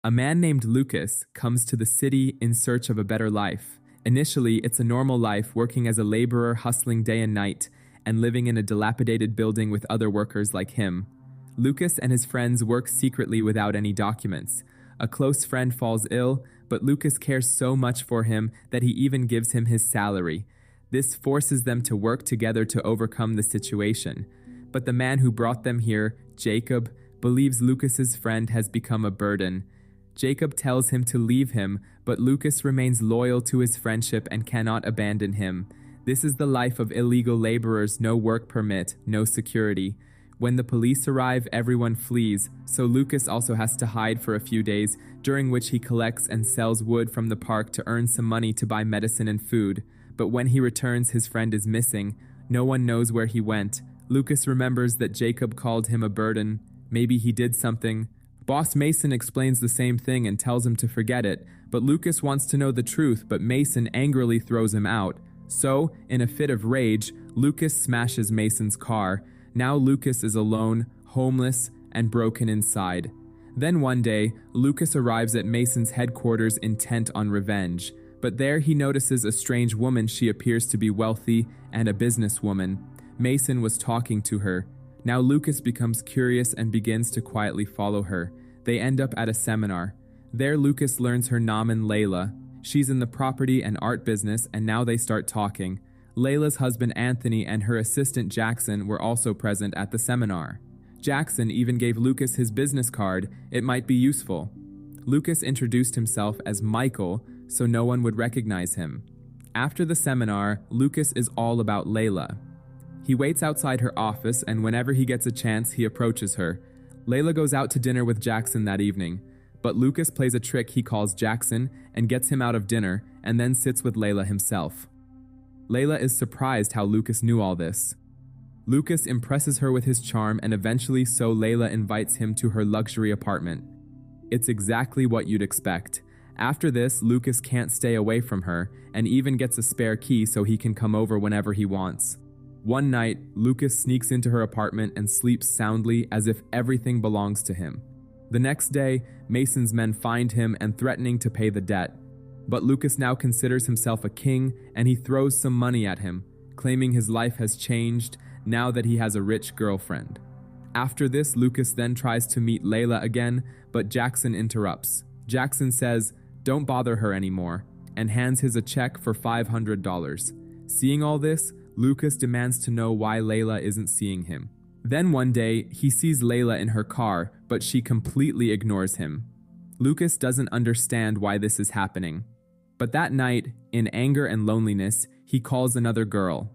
A man named Lucas comes to the city in search of a better life. Initially, it's a normal life working as a laborer, hustling day and night, and living in a dilapidated building with other workers like him. Lucas and his friends work secretly without any documents. A close friend falls ill, but Lucas cares so much for him that he even gives him his salary. This forces them to work together to overcome the situation. But the man who brought them here, Jacob, believes Lucas's friend has become a burden. Jacob tells him to leave him, but Lucas remains loyal to his friendship and cannot abandon him. This is the life of illegal laborers: no work permit, no security. When the police arrive, everyone flees, so Lucas also has to hide for a few days, during which he collects and sells wood from the park to earn some money to buy medicine and food. But when he returns, his friend is missing. No one knows where he went. Lucas remembers that Jacob called him a burden. Maybe he did something. Boss Mason explains the same thing and tells him to forget it, but Lucas wants to know the truth, but Mason angrily throws him out. So, in a fit of rage, Lucas smashes Mason's car. Now Lucas is alone, homeless, and broken inside. Then one day, Lucas arrives at Mason's headquarters intent on revenge. But there he notices a strange woman. She appears to be wealthy and a businesswoman. Mason was talking to her. Now Lucas becomes curious and begins to quietly follow her. They end up at a seminar. There Lucas learns her Namen Layla. She's in the property and art business, and now they start talking. Layla's husband Anthony and her assistant Jackson were also present at the seminar. Jackson even gave Lucas his business card. It might be useful. Lucas introduced himself as Michael, so no one would recognize him. After the seminar, Lucas is all about Layla. He waits outside her office, and whenever he gets a chance, he approaches her. Layla goes out to dinner with Jackson that evening, but Lucas plays a trick. He calls Jackson and gets him out of dinner, and then sits with Layla himself. Layla is surprised how Lucas knew all this. Lucas impresses her with his charm, and eventually so Layla invites him to her luxury apartment. It's exactly what you'd expect. After this, Lucas can't stay away from her, and even gets a spare key so he can come over whenever he wants. One night, Lucas sneaks into her apartment and sleeps soundly as if everything belongs to him. The next day, Mason's men find him and threatening to pay the debt. But Lucas now considers himself a king, and he throws some money at him, claiming his life has changed now that he has a rich girlfriend. After this, Lucas then tries to meet Layla again, but Jackson interrupts. Jackson says, "Don't bother her anymore," and hands his a check for $500. Seeing all this, Lucas demands to know why Layla isn't seeing him. Then one day, he sees Layla in her car, but she completely ignores him. Lucas doesn't understand why this is happening. But that night, in anger and loneliness, he calls another girl.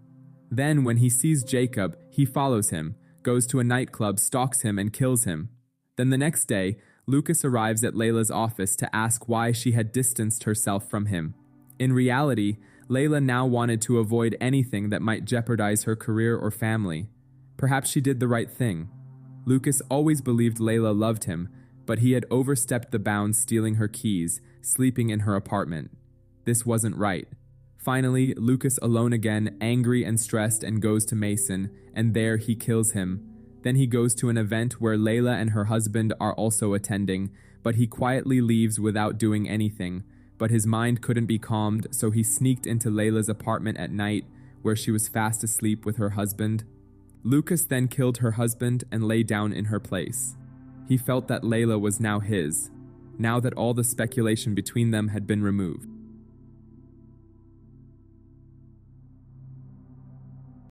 Then when he sees Jacob, he follows him, goes to a nightclub, stalks him, and kills him. Then the next day, Lucas arrives at Layla's office to ask why she had distanced herself from him. In reality, Layla now wanted to avoid anything that might jeopardize her career or family. Perhaps she did the right thing. Lucas always believed Layla loved him, but he had overstepped the bounds, stealing her keys, sleeping in her apartment. This wasn't right. Finally, Lucas, alone again, angry and stressed, and goes to Mason, and there he kills him. Then he goes to an event where Layla and her husband are also attending, but he quietly leaves without doing anything. But his mind couldn't be calmed, so he sneaked into Layla's apartment at night, where she was fast asleep with her husband. Lucas then killed her husband and lay down in her place. He felt that Layla was now his, now that all the speculation between them had been removed.